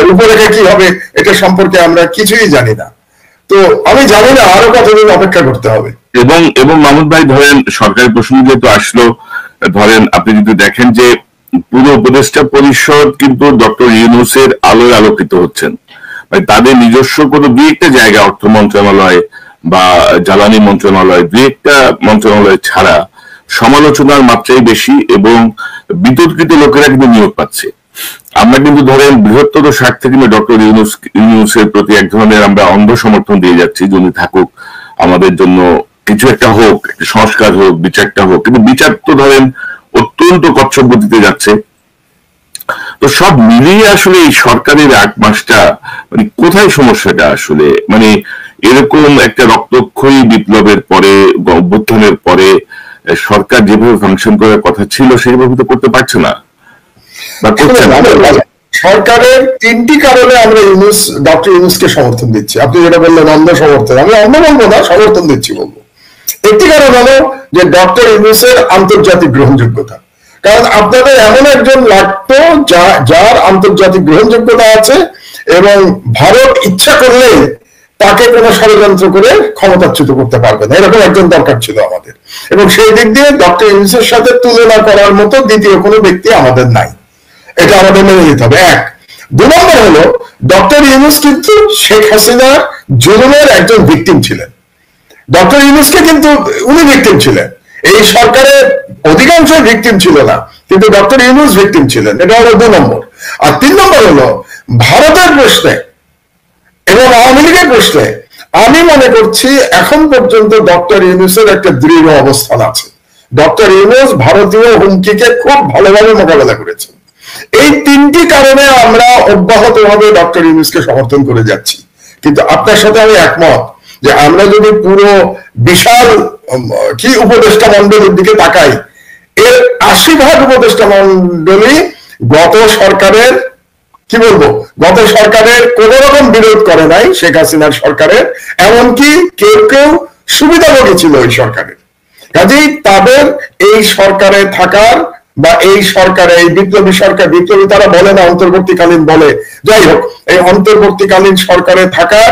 রূপরেখা কি হবে এটা সম্পর্কে আমরা কিছুই জানি না। তো আমি জানি না আরো কতদিন অপেক্ষা করতে হবে। এবং এবং মাহমুদ ভাই ধরেন সরকারি প্রসঙ্গ যেহেতু আসলো, ধরেন আপনি যদি দেখেন যে পুরো উপদেষ্টা পরিষদ কিন্তু ডক্টর ইউনূসের আলোয় আলোকিত হচ্ছেন, মানে তাদের নিজস্ব কোনো দুই একটা জায়গা, অর্থ মন্ত্রণালয় বা জ্বালানি মন্ত্রণালয়, দুই একটা মন্ত্রণালয় ছাড়া সমালোচনার মাত্রাই বেশি এবং বিতর্কিত লোকেরা কিন্তু নিয়োগ পাচ্ছে। আমরা কিন্তু ধরেন বৃহত্তর স্বার্থে কিন্তু ডক্টর ইউনূসের প্রতি এক ধরনের আমরা অন্ধ সমর্থন দিয়ে যাচ্ছি, যিনি থাকুক, আমাদের জন্য কিছু একটা হোক, একটা সংস্কার হোক, বিচারটা হোক, কিন্তু বিচার তো ধরেন অত্যন্ত কচ্ছপ গতিতে যাচ্ছে। তো সব মিলিয়ে আসলে এই সরকারের 8 মাসটা মানে কোথায় সমস্যাটা আসলে, মানে এরকম একটা রক্তক্ষয়ী বিপ্লবের পরে, অভ্যুত্থানের পরে সরকার যেভাবে ফাংশন করার কথা ছিল সেইভাবে তো করতে পারছে না বা করছে না। সরকারের 3টি কারণে আমরা ডক্টর ইউনূসকে সমর্থন দিচ্ছি। আপনি যেটা বললেন অন্ধ সমর্থন, আমি অন্ধ বলবো না, সমর্থন দিচ্ছি বলবো। একটি কারণ হলো যে ডক্টর ইউনূসের আন্তর্জাতিক গ্রহণযোগ্যতা। কারণ আপনাদের এমন একজন লাগতো যার আন্তর্জাতিক গ্রহণযোগ্যতা আছে এবং ভারত ইচ্ছা করলে তাকে কোনো ষড়যন্ত্র করে ক্ষমতাচ্যুত করতে পারবে না, এরকম একজন দরকার ছিল আমাদের। এবং সেই দিক দিয়ে ডক্টর ইউনূসের সাথে তুলনা করার মতো দ্বিতীয় কোনো ব্যক্তি আমাদের নাই, এটা আমাদের মেনে নিতে হবে। 1। 2 নম্বর হলো ডক্টর ইউনূস কিন্তু শেখ হাসিনার জুলুমের একজন ভিকটিম ছিলেন। ডক্টর ইউনূসকে কিন্তু উনি ভিকটিম ছিলেন, এই সরকারের অধিকাংশ ভিকটিম ছিল না, কিন্তু ডক্টর ইউনূস ভিকটিম ছিলেন। এটা হলো 2 নম্বর। আর 3 নম্বর হলো ভারতের প্রশ্নে এবং আওয়ামী লীগের প্রশ্নে আমি মনে করছি এখন পর্যন্ত ডক্টর ইউনূসের একটা দৃঢ় অবস্থান আছে। ডক্টর ইউনূস ভারতীয় হুমকিকে খুব ভালোভাবে মোকাবেলা করেছেন। এই 3টি কারণে আমরা অব্যাহতভাবে ডক্টর ইউনূসকে সমর্থন করে যাচ্ছি। কিন্তু আপনার সাথে আমি একমত যে আমরা যদি পুরো বিশাল কি উপদেষ্টা মন্ডলীর দিকে তাকাই, এর 80% উপদেষ্টা মন্ডলী গত সরকারের কি বলবো, গত সরকারের কোন রকম বিরোধ করে নাই শেখ হাসিনার সরকারের, এমনকি কেউ কেউ সুবিধাভোগী ছিল ওই সরকারের। কাজেই তাদের এই সরকারে থাকার বা এই সরকারে, এই বিপ্লবী সরকার, বিপ্লবী তারা বলে না, অন্তর্বর্তীকালীন বলে, যাই হোক, এই অন্তর্বর্তীকালীন সরকারে থাকার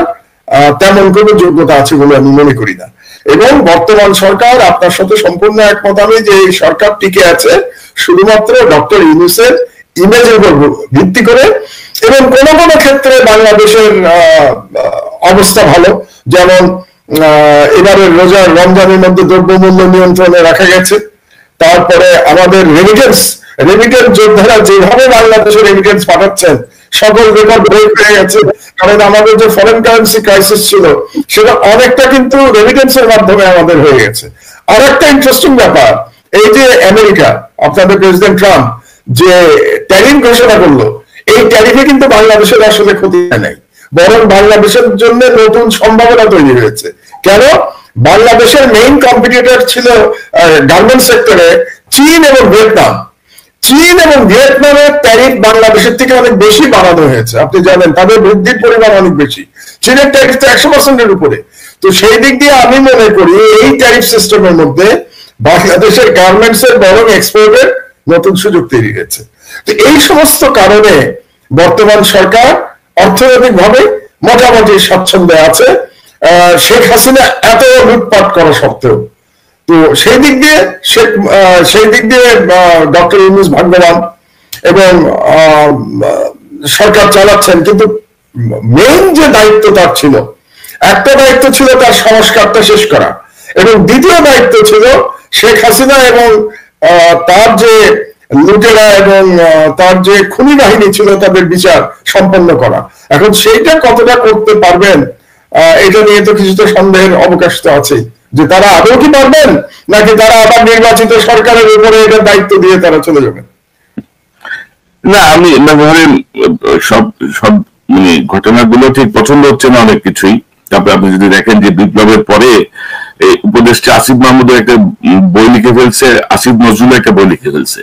তেমন কোনো যোগ্যতা আছে বলে আমি মনে করি না। এবং বর্তমান সরকার, আপনার সাথে সম্পূর্ণ একমত আমি যে এই সরকার টিকে আছে শুধুমাত্র ডক্টর ইউনূসের ইমেজের উপর ভিত্তি করে। এবং কোন কোন ক্ষেত্রে বাংলাদেশের অবস্থা ভালো, যেমন এবারে রমজানের মধ্যে দ্রব্যমূল্য নিয়ন্ত্রণে রাখা গেছে। তারপরে আমাদের রেমিটেন্স যোদ্ধারা যেভাবে বাংলাদেশে রেমিটেন্স পাঠাচ্ছেন, সকল রেকর্ড ব্রেক হয়ে গেছে। কারণ আমাদের যে ফরেন কারেন্সি ক্রাইসিস ছিল সেটা অনেকটা কিন্তু রেমিটেন্সের মাধ্যমে আমাদের হয়ে গেছে। আর একটা ইন্টারেস্টিং ব্যাপার, এই যে আমেরিকা, আপনাদের প্রেসিডেন্ট ট্রাম্প যে ট্যারিফ ঘোষণা করলো, এই ট্যারিফে কিন্তু বাংলাদেশের আসলে ক্ষতি নাই, বরং বাংলাদেশের জন্য নতুন সম্ভাবনা তৈরি হয়েছে। কেন? বাংলাদেশের মেইন কম্পিটিটর ছিল গার্মেন্টস সেক্টরে চীন এবং ভিয়েতনাম। চীন এবং ভিয়েতনামের ট্যারিফ বাংলাদেশের থেকে অনেক বেশি বাড়ানো হয়েছে, আপনি জানেন, তাদের বৃদ্ধির পরিমাণ অনেক বেশি। চীনের ট্যারিফ তো 100%-এর উপরে। তো সেই দিক দিয়ে আমি মনে করি এই ট্যারিফ সিস্টেমের মধ্যে বাংলাদেশের গার্মেন্টস এর বরং এক্সপোর্টের নতুন সুযোগ তৈরি হয়েছে। তো এই সমস্ত কারণে বর্তমান সরকার অর্থনৈতিকভাবে মোটামুটি স্বাচ্ছন্দ্যে আছে, শেখ হাসিনা এত লুটপাট করা সত্ত্বেও। তো সেই দিক দিয়ে ডক্টর ইউনূস ভাগ্যবান এবং সরকার চালাচ্ছেন। কিন্তু মেইন যে দায়িত্ব তার ছিল, একটা দায়িত্ব ছিল তার সংস্কারটা শেষ করা, এবং দ্বিতীয় দায়িত্ব ছিল শেখ হাসিনা এবং তার যে লুটেরা এবং তার যে খুনি বাহিনী ছিল তাদের বিচার সম্পন্ন করা। এখন সেইটা কতটা করতে পারবেন এটা নিয়ে তো কিছুটা সন্দেহের অবকাশ তো আছে, যে তারা আদৌ কি পারবেন, নাকি তারা আবার নির্বাচিত সরকারের উপরে এটা দায়িত্ব দিয়ে তারা চলে যাবেন। না, আমি ধরেন সব মানে ঘটনাগুলো ঠিক পছন্দ হচ্ছে না অনেক কিছুই। তারপরে আপনি যদি দেখেন যে বিপ্লবের পরে উপদেষ্টা আসিফ মাহমুদের একটা বই লিখে ফেলছে, আসিফ নজরুল একটা বই লিখে ফেলছে।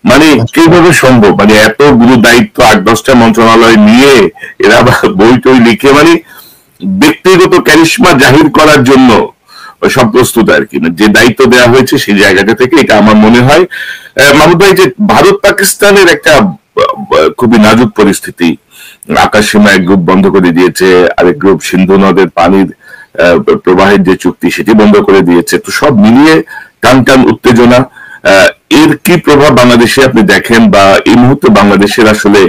মানে কিভাবে সম্ভব, মানে এতগুলো দায়িত্ব 8-10টা মন্ত্রণালয় নিয়ে এরা বই টই লিখে, মানে ব্যক্তিগত ক্যারিশমা জাহির করার জন্য সব প্রস্তুত আর কি। যে দায়িত্ব দেওয়া হয়েছে সেই জায়গাটা থেকে এটা আমার মনে হয়। মাহমুদ ভাই, যে ভারত পাকিস্তানের একটা খুবই নাজুক পরিস্থিতি, আকাশ সীমা এক গ্রুপ বন্ধ করে দিয়েছে, আরেক গ্রুপ সিন্ধু নদের পানির প্রবাহের যে চুক্তি সেটি বন্ধ করে দিয়েছে। তো সব মিলিয়ে টান টান উত্তেজনা। এর কি প্রভাব বাংলাদেশে আপনি দেখেন, বা এই মুহূর্তে বাংলাদেশের আসলে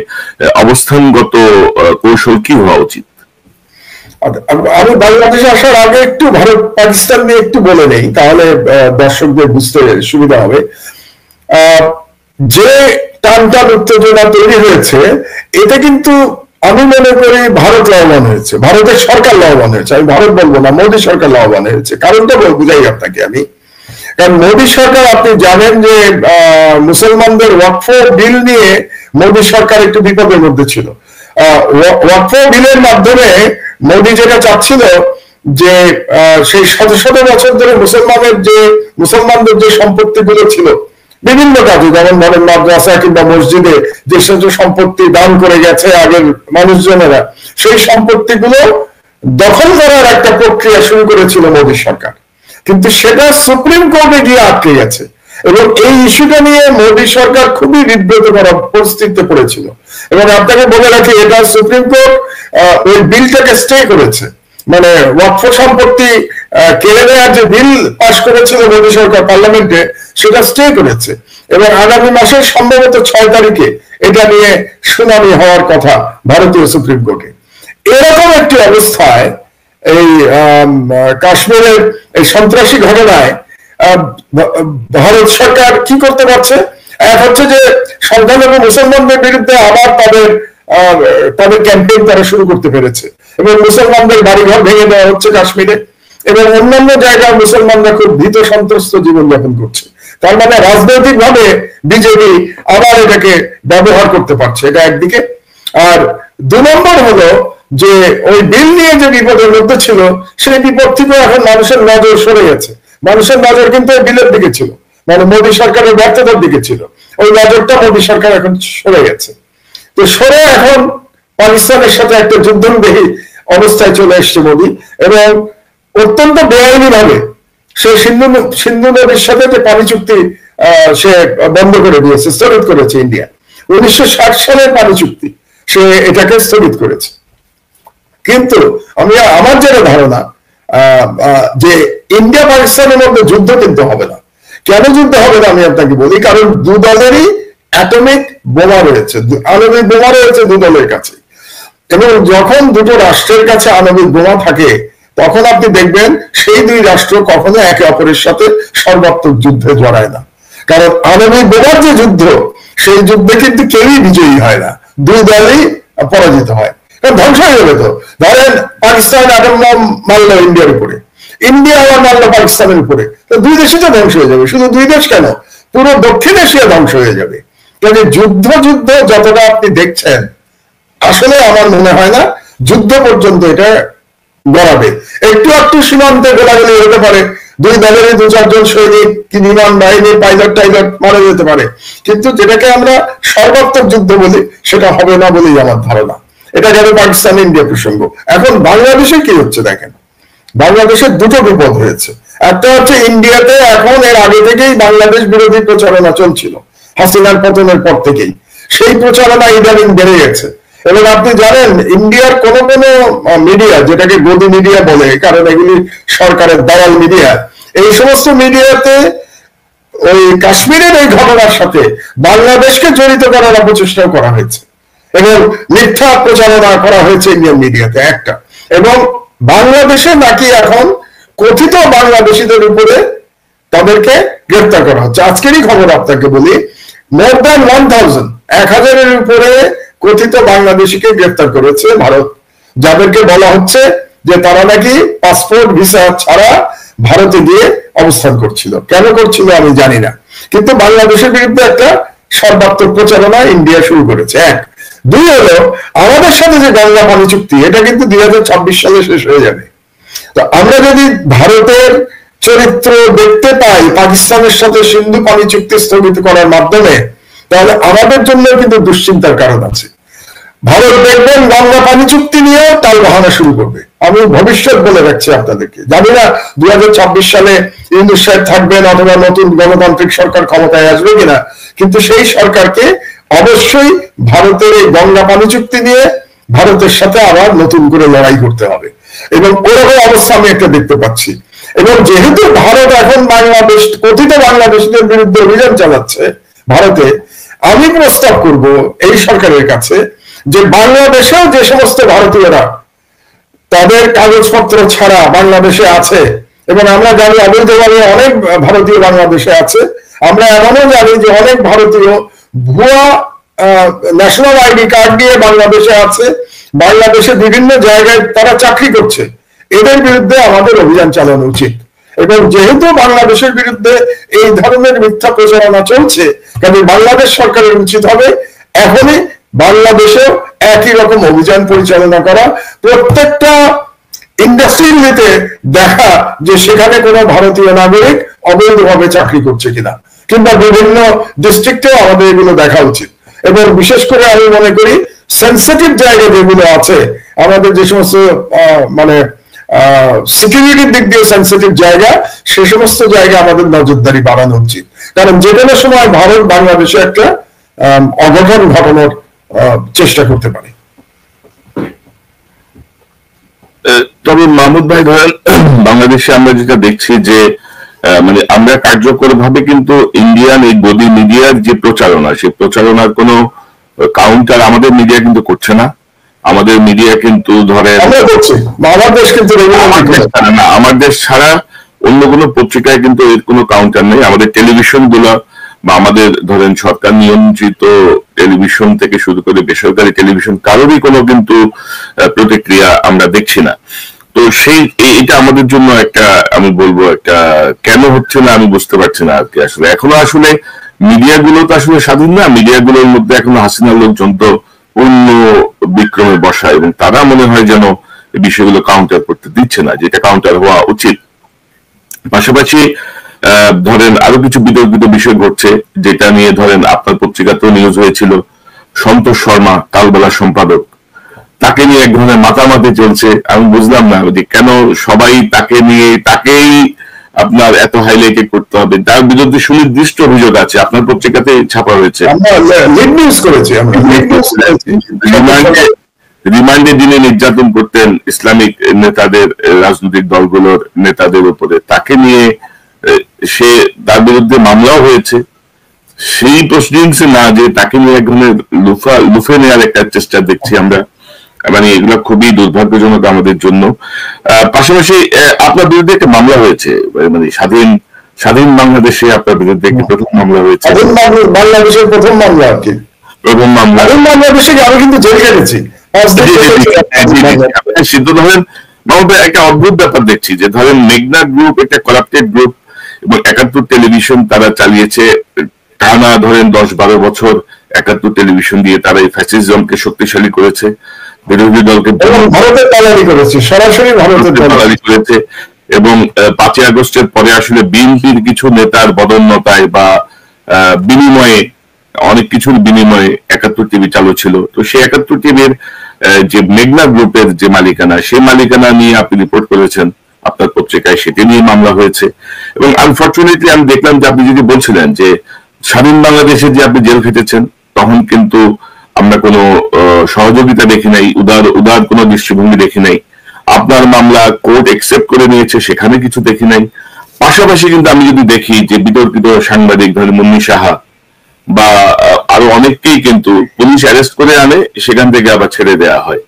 অবস্থানগত কৌশল কি হওয়া উচিত? আমি বাংলাদেশে আসার আগে একটু ভারত পাকিস্তান নিয়ে একটু বলে নেই, তাহলে দর্শকদের বুঝতে সুবিধা হবে। যে টান টান উত্তেজনা তৈরি হয়েছে, এটা কিন্তু আমি মনে করি ভারত লাভবান হয়েছে, ভারতের সরকার লাভবান হয়েছে। আমি ভারত বলবো না, মোদী সরকার লাভবান হয়েছে। কারণটা বুঝাই আপনাকে আমি। কারণ মোদী সরকার, আপনি জানেন যে মুসলমানদের ওয়াকফ বিল নিয়ে মোদী সরকার একটু বিপদের মধ্যে ছিল। ওয়াকফ বিলের মাধ্যমে মোদী যেটা চাচ্ছিল যে সেই শত শত বছর ধরে মুসলমানদের যে সম্পত্তিগুলো ছিল বিভিন্ন কাজে, যেমন ধরেন মাদ্রাসা কিংবা মসজিদে যে সমস্ত সম্পত্তি দান করে গেছে আগের মানুষজনেরা, সেই সম্পত্তিগুলো দখল করার একটা প্রক্রিয়া শুরু করেছিল মোদী সরকার। কিন্তু সেটা সুপ্রিম কোর্টে গিয়ে আটকে গেছে, এবং এই ইস্যুটা নিয়ে মোদী সরকার খুবই বিব্রত করা পরিস্থিতিতে পড়েছিল। এবং আপনাকে বলে রাখি, এটা সুপ্রিম কোর্ট ওই বিলটাকে স্টে করেছে, মানে ওয়াকফ সম্পত্তি কেড়ে নেওয়ার যে বিল পাশ করেছিল মোদী সরকার পার্লামেন্টে, সেটা স্টে করেছে। এবং আগামী মাসের সম্ভবত 6 তারিখে এটা নিয়ে শুনানি হওয়ার কথা ভারতীয় সুপ্রিম কোর্টে। এরকম একটি অবস্থায় এই কাশ্মীরের এই সন্ত্রাসী ঘটনায় ভারত সরকার কি করতে পারছে? এক হচ্ছে যে সংখ্যালঘু মুসলমানদের বিরুদ্ধে আবার তাদের ক্যাম্পেইন তারা শুরু করতে পেরেছে, এবং মুসলমানদের বাড়িঘর ভেঙে দেওয়া হচ্ছে কাশ্মীরে, এবং অন্যান্য জায়গায় মুসলমানরা খুব ভীত সন্ত্রস্ত জীবনযাপন করছে। তার মানে রাজনৈতিক ভাবে বিজেপি আবার এটাকে ব্যবহার করতে পারছে, এটা একদিকে। আর 2 নম্বর হলো যে ওই বিল নিয়ে যে বিপদের মধ্যে ছিল, সেই বিপদ থেকে এখন মানুষের নজর সরে গেছে। মানুষের নজর কিন্তু এই বিলের দিকে ছিল, মানে মোদী সরকারের ব্যর্থতার দিকে ছিল। ওই নজরটা মোদী সরকার এখন সরে গেছে। তো সরে এখন পাকিস্তানের সাথে একটা যুদ্ধবিহী অবস্থায় চলে এসছে মোদী, এবং অত্যন্ত বেআইনি ভাবে সে সিন্ধু নদীর সাথে যে পানি চুক্তি সে বন্ধ করে দিয়েছে, স্থগিত করেছে ইন্ডিয়া। 1960 সালের পানি চুক্তি সে এটাকে স্থগিত করেছে। কিন্তু আমার যেটা ধারণা যে ইন্ডিয়া পাকিস্তানের মধ্যে যুদ্ধ কিন্তু হবে না। কেন যুদ্ধ হবে না আমি আপনাকে বলি, কারণ 2 দলেরই অ্যাটমিক বোমা রয়েছে, আণবিক বোমা রয়েছে 2 দলের কাছে। এবং যখন দুটো রাষ্ট্রের কাছে আণবিক বোমা থাকে, তখন আপনি দেখবেন সেই 2 রাষ্ট্র কখনো একে অপরের সাথে সর্বাত্মক যুদ্ধে জড়ায় না। কারণ আণবিক বোমার যে যুদ্ধ, সেই যুদ্ধে কিন্তু কেউই বিজয়ী হয় না, 2 দলই পরাজিত হয়। ধ্বংস হয়ে যাবে। তো ধরেন পাকিস্তান আটম বোম মারলো ইন্ডিয়ার উপরে, ইন্ডিয়া আবার মারলো পাকিস্তানের উপরে, তো 2 দেশই তো ধ্বংস হয়ে যাবে। শুধু 2 দেশ কেন, পুরো দক্ষিণ এশিয়া ধ্বংস হয়ে যাবে। কাজে যুদ্ধ যতটা আপনি দেখছেন, আসলে আমার মনে হয় না যুদ্ধ পর্যন্ত এটা গড়াবে। একটু সীমান্তে গোলাগুলি হতে পারে, 2 দলেরই 2-4 জন সৈনিক কি বিমান বাহিনী পাইলট মারা যেতে পারে, কিন্তু যেটাকে আমরা সর্বাত্মক যুদ্ধ বলি সেটা হবে না বলেই আমার ধারণা। এটা গেল পাকিস্তান ইন্ডিয়া প্রসঙ্গ। এখন বাংলাদেশে কি হচ্ছে দেখেন, বাংলাদেশের 2টো বিপদ হয়েছে। একটা হচ্ছে ইন্ডিয়াতে এখন এর আগে থেকেই বাংলাদেশ বিরোধী প্রচারণা চলছিল, হাসিনার পতনের পর থেকেই সেই প্রচারণা ইদানিং বেড়ে গেছে। এবং আপনি জানেন ইন্ডিয়ার কোন মিডিয়া, যেটাকে গদি মিডিয়া বলে, কারণ এগুলি সরকারের দালাল মিডিয়া, এই সমস্ত মিডিয়াতে ওই কাশ্মীরের এই ঘটনার সাথে বাংলাদেশকে জড়িত করার অপচেষ্টাও করা হয়েছে, এবং মিথ্যা প্রচারণা করা হয়েছে ইন্ডিয়ান মিডিয়াতে একটা। এবং বাংলাদেশে নাকি এখন কথিত বাংলাদেশিদের উপরে তাদেরকে গ্রেফতার করা হচ্ছে। আজকেরই খবর আপনাকে বলি, মোর দ্যান 1000-এর উপরে কথিত বাংলাদেশিকে গ্রেফতার করেছে ভারত, যাদেরকে বলা হচ্ছে যে তারা নাকি পাসপোর্ট ভিসা ছাড়া ভারতে গিয়ে অবস্থান করছিল। কেন করছিল আমি জানি না, কিন্তু বাংলাদেশের বিরুদ্ধে একটা সর্বাত্মক প্রচারণা ইন্ডিয়া শুরু করেছে। 1, 2 হলো আমাদের সাথে যে গঙ্গা পানি চুক্তি, এটা কিন্তু 2026 সালে শেষ হয়ে যাবে। তো আমরা যদি ভারতের চরিত্র দেখতে পাই পাকিস্তানের সাথে সিন্ধু পানি চুক্তি স্থগিত করার মাধ্যমে, তাহলে আমাদের জন্য কিন্তু দুশ্চিন্তার কারণ আছে। ভারত দেখবেন গঙ্গা পানি চুক্তি নিয়েও তাল বাহানা শুরু করবে। আমি ভবিষ্যৎ বলে রাখছি আপনাদেরকে, জানি না 2026 সালে ইউনূস সাহেব থাকবেন অথবা নতুন গণতান্ত্রিক সরকার ক্ষমতায় আসবে কিনা, কিন্তু সেই সরকারকে অবশ্যই ভারতের এই গঙ্গা পানি চুক্তি নিয়ে ভারতের সাথে আবার নতুন করে লড়াই করতে হবে, এবং ওরকম অবস্থা আমি একটা দেখতে পাচ্ছি। এবং যেহেতু ভারত এখন বাংলাদেশ, কথিত বাংলাদেশিদের বিরুদ্ধে অভিযান চালাচ্ছে ভারতে, আমি প্রস্তাব করব এই সরকারের কাছে যে বাংলাদেশেও যে সমস্ত ভারতীয়রা তাদের কাগজপত্র ছাড়া বাংলাদেশে আছে, এবং আমরা জানি অবৈধভাবে অনেক ভারতীয় বাংলাদেশে আছে, আমরা এমনও জানি যে অনেক ভারতীয় ভুয়া ন্যাশনাল আইডি কার্ড দিয়ে বাংলাদেশে আছে, বাংলাদেশে বিভিন্ন জায়গায় তারা চাকরি করছে, এদের বিরুদ্ধে আমাদের অভিযান চালানো উচিত। এবং যেহেতু বাংলাদেশের বিরুদ্ধে এই ধরনের মিথ্যা প্রচারণা চলছে, কাজে বাংলাদেশ সরকারের উচিত হবে এখনই বাংলাদেশেও একই রকম অভিযান পরিচালনা করা, প্রত্যেকটা ইন্ডাস্ট্রিতে দেখা যে সেখানে কোনো ভারতীয় নাগরিক অবৈধভাবে চাকরি করছে কিনা, কিংবা বিভিন্ন ডিস্ট্রিক্টেও আমাদের এগুলো দেখা উচিত। এবং বিশেষ করে আমি মনে করি সেন্সিটিভ জায়গা যেগুলো আছে, আমাদের যে সমস্ত মানে সিকিউরিটির দিক দিয়ে সেন্সিটিভ জায়গা, সে সমস্ত জায়গা আমাদের নজরদারি বাড়ানো উচিত, কারণ যে কোনো সময় ভারত বাংলাদেশে একটা অঘটন ঘটানোর চেষ্টা করতে পারে। তবে মাহমুদ ভাই ধরেন বাংলাদেশে আমরা যেটা দেখছি যে মানে আমরা কার্যকর ভাবে কিন্তু ইন্ডিয়ান এই গদি মিডিয়ার যে প্রচারণা, সেই প্রচারণার কোনো কাউন্টার আমাদের মিডিয়া কিন্তু করছে না। আমাদের মিডিয়া কিন্তু ধরেন আমার দেশ ছাড়া অন্য কোনো পত্রিকায় কিন্তু এর কোনো কাউন্টার নেই। আমাদের টেলিভিশন গুলো বা আমাদের ধরেন সরকার নিয়ন্ত্রিত টেলিভিশন থেকে শুরু করে বেসরকারি টেলিভিশন, কারোরই কোনো কিন্তু প্রতিক্রিয়া আমরা দেখছি না। তো সেই এটা আমাদের জন্য একটা, আমি বলবো একটা, কেন হচ্ছে না আমি বুঝতে পারছি না আর কি। আসলে এখনো আসলে মিডিয়া গুলো তো আসলে স্বাধীন না, মিডিয়া গুলোর মধ্যে এখনো হাসিনার লোকজন তো অন্য বিক্রমে বসা, এবং তারা মনে হয় যেন এই বিষয়গুলো কাউন্টার করতে দিচ্ছে না, যেটা কাউন্টার হওয়া উচিত। পাশাপাশি ধরেন আরো কিছু বিতর্কিত বিষয় ঘটছে, যেটা নিয়ে ধরেন আপনার পত্রিকাতেও নিউজ হয়েছিল, সন্তোষ শর্মা কালবেলার সম্পাদক, তাকে নিয়ে এক ধরনের মাতামাতি চলছে। আমি বুঝলাম না যে কেন সবাই তাকে নিয়ে, তাকেই আপনার এত হাইলাইটেড করতে হবে। তার বিরুদ্ধে সুনির্দিষ্ট অভিযোগ আছে, আপনার পত্রিকাতে ছাপা হয়েছে। রিমান্ডে যিনি নির্যাতন করতেন ইসলামিক নেতাদের, রাজনৈতিক দলগুলোর নেতাদের উপরে, তাকে নিয়ে সে, তার বিরুদ্ধে মামলাও হয়েছে। সেই প্রসিডিংস না যে তাকে নিয়ে এক ধরনের লুফে নেওয়ার একটা চেষ্টা দেখছি আমরা, মানে এগুলো খুবই দুর্ভাগ্যজনক আমাদের জন্য। পাশাপাশি আপনার বিরুদ্ধে একটা মামলা হয়েছে, মানে স্বাধীন বাংলাদেশে আপনার বিরুদ্ধে একটি প্রথম মামলা হয়েছে। বাংলাদেশের প্রথম মামলা আর কি, প্রথম মামলা বাংলাদেশে। আমি কিন্তু জেল খেটেছি। সিদ্ধ ধরেন একটা অদ্ভুত ব্যাপার দেখছি যে ধরেন মেঘনা গ্রুপ একটা করাপ্টেড গ্রুপ, এবং 71 টেলিভিশন তারা চালিয়েছে টানা ধরেন 10-12 বছর। 71 টেলিভিশন দিয়ে তারা এই ফ্যাসিজমকে শক্তিশালী করেছে, বিরোধী দলকে ভারতের দালালি করেছে, সরাসরি ভারতের দালালি করেছে। এবং 5ই আগস্টের পরে আসলে বিএনপির কিছু নেতার বদন্যতায় বা বিনিময়ে, অনেক কিছুর বিনিময়ে 71 টিভি চালু ছিল। তো সেই 71 টিভির যে মেঘনা গ্রুপের যে মালিকানা, সেই মালিকানা নিয়ে আপনি রিপোর্ট করেছেন আপনার পত্রিকায়, সেটি নিয়ে মামলা হয়েছে। এবং আনফর্চুনেটলি আমি দেখলাম যে আপনি যদি বলছিলেন যে স্বাধীন বাংলাদেশে যে আপনি জেল খেটেছেন, তখন কিন্তু আমরা কোনো সহযোগিতা দেখি নাই, উদার কোনো দৃষ্টিভঙ্গি দেখি নাই। আপনার মামলা কোর্ট একসেপ্ট করে নিয়েছে, সেখানে কিছু দেখি নাই। পাশাপাশি কিন্তু আমি যদি দেখি যে বিতর্কিত সাংবাদিক ধরেন মুন্নি সাহা বা আরো অনেককেই কিন্তু পুলিশ অ্যারেস্ট করে আনে, সেখান থেকে আবার ছেড়ে দেওয়া হয়।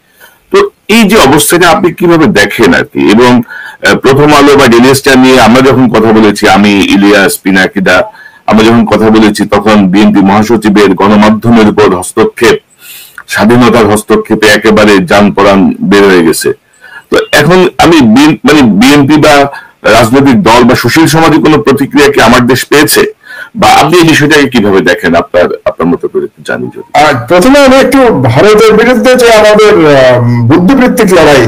তো এই যে অবস্থাটা আপনি কিভাবে দেখেন আর কি? এবং প্রথম আলো বা ডেইলি স্টার নিয়ে আমরা যখন কথা বলেছি, আমি, ইলিয়াস, পিনাকিদা, আমরা যখন কথা বলেছি, তখন বিএনপি মহাসচিবের গণমাধ্যমের উপর হস্তক্ষেপ, স্বাধীনতার হস্তক্ষেপে একেবারে যান পরাণ বের হয়ে গেছে। তো এখন আমি মানে বিএনপি বা রাজনৈতিক দল বা সুশীল সমাজের কোন প্রতিক্রিয়া কি আমার দেশ পেয়েছে, বা আপনি এই বিষয়টাকে কিভাবে দেখেন আপনার মতো করে জানি? যদি প্রথমে আমি একটু ভারতের বিরুদ্ধে যে আমাদের বুদ্ধিবৃত্তিক লড়াই,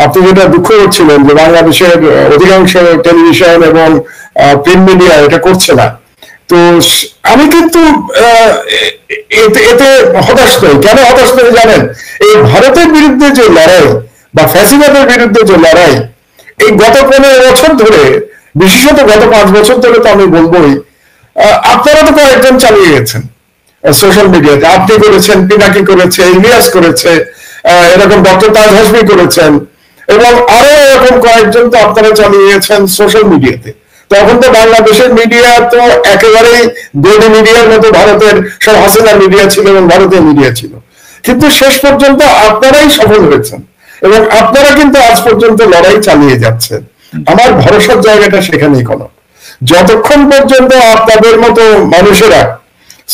আপনি যেটা দুঃখ করছিলেন যে বাংলাদেশের অধিকাংশ টেলিভিশন এবং প্রিন্ট মিডিয়া এটা করছে না, তো আমি কিন্তু এতে হতাশ নই। কেন হতাশ নই জানেন? এই ভারতের বিরুদ্ধে যে লড়াই বা ফ্যাসিবাদের বিরুদ্ধে যে লড়াই, এই গত 15 বছর ধরে, বিশেষত গত 5 বছর ধরে তো আমি বলবোই, আপনারা তো কয়েকজন চালিয়ে গেছেন সোশ্যাল মিডিয়াতে। আপনি করেছেন, পিনাকি করেছে, ইলিয়াস করেছে, এরকম ডক্টর তাজ হাসমি করেছেন, এবং আরো এরকম কয়েকজন তো আপনারা চালিয়েছেন সোশ্যাল মিডিয়াতে। তখন তো বাংলাদেশের মিডিয়া তো একেবারেই গদি মিডিয়ার মতো ভারতের সব হাসিনা মিডিয়া ছিল এবং ভারতীয় মিডিয়া ছিল, কিন্তু শেষ পর্যন্ত আপনারাই সফল হয়েছেন এবং আপনারা কিন্তু আজ পর্যন্ত লড়াই চালিয়ে যাচ্ছেন। আমার ভরসার জায়গাটা সেখানেই কোনো, যতক্ষণ পর্যন্ত আপনাদের মতো মানুষেরা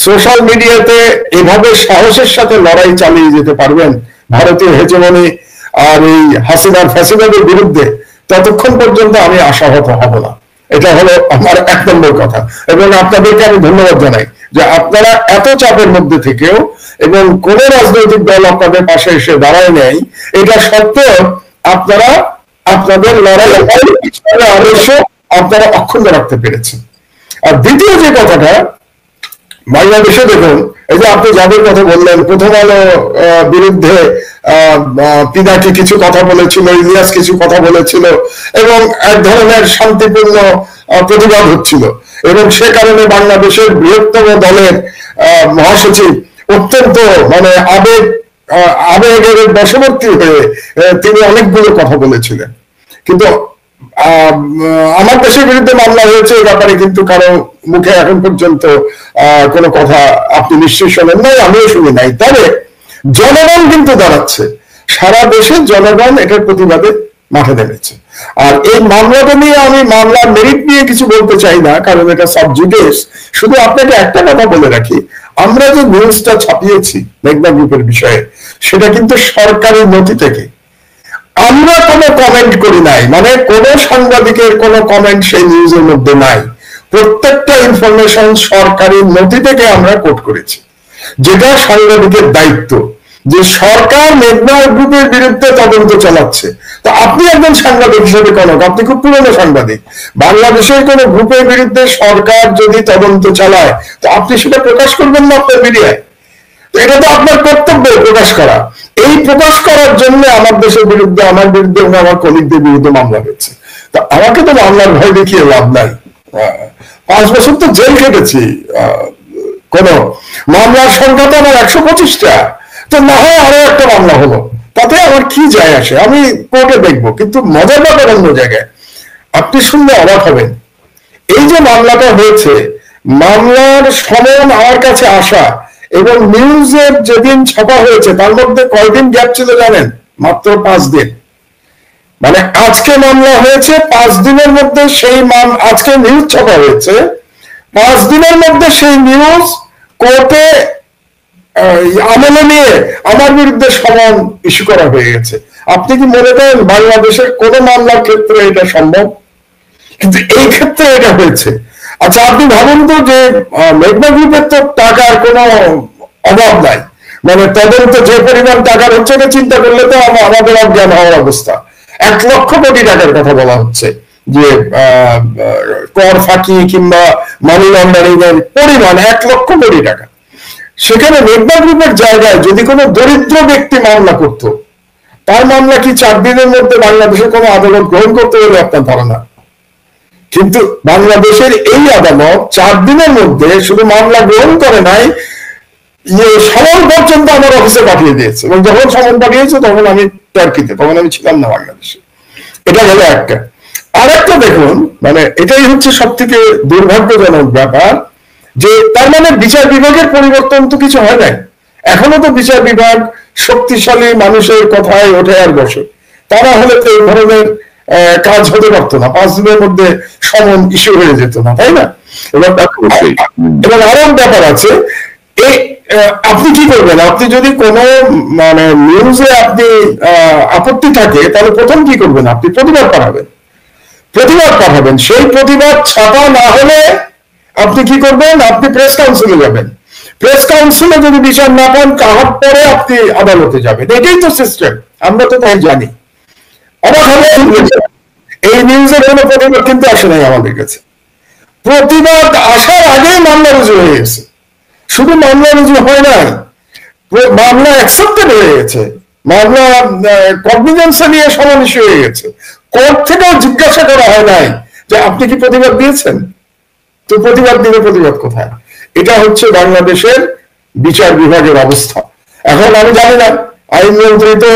সোশ্যাল মিডিয়াতে এভাবে সাহসের সাথে লড়াই চালিয়ে যেতে পারবেন ভারতীয় হেজেমনি আর এই হাসিনার ফ্যাসিবাদের বিরুদ্ধে, ততক্ষণ পর্যন্ত আমি আশাহত হব না। এটা হলো আমার 1 নম্বর কথা। এবং আপনাদেরকে আমি ধন্যবাদ জানাই যে আপনারা এত চাপের মধ্যে থেকেও এবং কোন রাজনৈতিক দল আপনাদের পাশে এসে দাঁড়ায় নেই, এটা সত্ত্বেও আপনারা আপনাদের লড়াই আদর্শ আপনারা অক্ষুণ্ণ রাখতে পেরেছেন। আর দ্বিতীয় যে কথাটা, বাংলাদেশে দেখুন, এই যে আপনি যাদের কথা বললেন, প্রথম আলো বিরুদ্ধে পিনাকি কিছু কথা বলেছিল, ইলিয়াস কিছু কথা বলেছিল এবং এক ধরনের শান্তিপূর্ণ প্রতিবাদ হচ্ছিল, এবং সে কারণে বাংলাদেশের বৃহত্তম দলের মহাসচিব অত্যন্ত মানে আবেগের বশবর্তী হয়ে তিনি অনেকগুলো কথা বলেছিলেন। কিন্তু আমার দেশের বিরুদ্ধে মামলা হয়েছে, এই ব্যাপারে কিন্তু কারো মুখে এখন পর্যন্ত কোনো কথা আপনি নিশ্চয়ই শোনেন নাই, আমিও শুনি নাই। তবে জনগণ কিন্তু দাঁড়াচ্ছে, সারা দেশের জনগণ এটার প্রতিবাদে মাঠে নেমেছে। আর এই মামলাটা নিয়ে আমি মামলার মেরিট নিয়ে কিছু বলতে চাই না, কারণ এটা সাব জুডিস। শুধু আপনাকে একটা কথা বলে রাখি, আমরা যে নিউজটা ছাপিয়েছি মেঘনা গ্রুপের বিষয়ে, সেটা কিন্তু সরকারি নথি থেকে, আমরা কোনো কমেন্ট করি নাই, মানে কোন সাংবাদিকের কোনো কমেন্ট সেই নিউজের মধ্যে নাই। প্রত্যেকটা ইনফরমেশন সরকারি নথি থেকে আমরা কোট করেছি, যেটা সাংবাদিকের দায়িত্ব, যে সরকার মেঘনা গ্রুপের বিরুদ্ধে তদন্ত চালাচ্ছে। তো আপনি একজন সাংবাদিক হিসেবে কনক, আপনি খুব পুরনো সাংবাদিক, বাংলাদেশের কোন গ্রুপের বিরুদ্ধে সরকার যদি তদন্ত চালায় তো আপনি সেটা প্রকাশ করবেন না আপনার মিডিয়ায়? এটা তো আপনার কর্তব্য প্রকাশ করা। এই প্রকাশ করার জন্য আমার দেশের বিরুদ্ধে, আমার বিরুদ্ধে এবং আমার কলিগদের বিরুদ্ধে মামলা হয়েছে। তা আমাকে তো মামলার ভয় দেখিয়ে লাভ নাই। 5 বছর তো জেল কেটেছি, কোন মামলার সংখ্যা তো আমার 125টা, তো না হয় আরো একটা মামলা হলো, তাতে আমার কি যায় আসে, আমি কোর্টে দেখবো। কিন্তু মজার ব্যাপার অন্য জায়গায়, আপনি শুনলে অবাক হবেন। এই যে মামলাটা হয়েছে, মামলার সমন আমার কাছে আসা এবং নিউজের যেদিন ছাপা হয়েছে তার মধ্যে কয়দিন গ্যাপ ছিল জানেন? মাত্র 5 দিন। মানে আজকে মামলা হয়েছে, 5 দিনের মধ্যে সেই আজকে নিউজ ছাপা হয়েছে, 5 দিনের মধ্যে সেই নিউজ কোর্টে আমলে নিয়ে আমার বিরুদ্ধে সমন ইস্যু করা হয়ে গেছে। আপনি কি মনে করেন বাংলাদেশের কোন মামলার ক্ষেত্রে এটা সম্ভব? কিন্তু এই ক্ষেত্রে এটা হয়েছে। আচ্ছা, আপনি ভাবুন তো যে মেঘনা গ্রুপের তো টাকার কোনো অভাব নাই, মানে তদন্ত যে পরিমাণ টাকার হচ্ছে এটা চিন্তা করলে তো আমাদের অজ্ঞান হওয়ার অবস্থা। 1 লক্ষ কোটি টাকার কথা বলা হচ্ছে, যে কর ফাঁকি কিংবা মানি লন্ডারিং এর পরিমাণ 1 লক্ষ কোটি টাকা। সেখানে মেঘনা গ্রুপের জায়গায় যদি কোনো দরিদ্র ব্যক্তি মামলা করত, তার মামলা কি 4 দিনের মধ্যে বাংলাদেশের কোনো আদালত গ্রহণ করতে বলে আপনার ধারণা? কিন্তু বাংলাদেশের এই আদালত 4 দিনের মধ্যে শুধু মামলা গ্রহণ করে নাই, সমন পর্যন্ত আমার অফিসে পাঠিয়ে দিয়েছে। এবং যখন সমন পাঠিয়েছে তখন আমি টার্কিতে, তখন আমি ছিলাম না বাংলাদেশে। এটা হলো একটা। আর একটা দেখুন, মানে এটাই হচ্ছে সব থেকে দুর্ভাগ্যজনক ব্যাপার, যে তার মানে বিচার বিভাগের পরিবর্তন তো কিছু হয় নাই। এখনো তো বিচার বিভাগ শক্তিশালী মানুষের কথায় ওঠে আর বসে, তারা হলে তো এই ধরনের কাজ হতে পারতো না, 5 দিনের মধ্যে সমন ইস্যু হয়ে যেত না, তাই না? এবং আরো ব্যাপার আছে, আপনি কি করবেন? আপনি যদি কোনো মানে নিউজে আপনি আপত্তি থাকে, তাহলে প্রথম কি করবেন? আপনি প্রতিবাদ পাঠাবেন। সেই প্রতিবাদ ছাপা না হলে আপনি কি করবেন? আপনি প্রেস কাউন্সিলে যাবেন। প্রেস কাউন্সিলে যদি বিচার না পান, কাহার পরে আপনি আদালতে যাবেন। এটাই তো সিস্টেম, আমরা তো তাই জানি। অবাক হলে এই নিউজের কোনো প্রতিবাদ কিন্তু আসে নাই আমাদের কাছে। প্রতিবাদ আসার আগেই মামলা রুজু হয়ে গেছে। শুধু মামলা রুজু হয় নাই, মামলা অ্যাকসেপ্টেড হয়ে গেছে, মামলা কগনিজেন্সে নিয়ে সমাবেশ হয়ে গেছে। কোর্ট থেকেও জিজ্ঞাসা করা হয় নাই যে আপনি কি প্রতিবাদ দিয়েছেন? তো প্রতিবাদ দিলে প্রতিবাদ কোথায়? এটা হচ্ছে বাংলাদেশের বিচার বিভাগের অবস্থা। এখন আমি জানি না আইন মন্ত্রী তো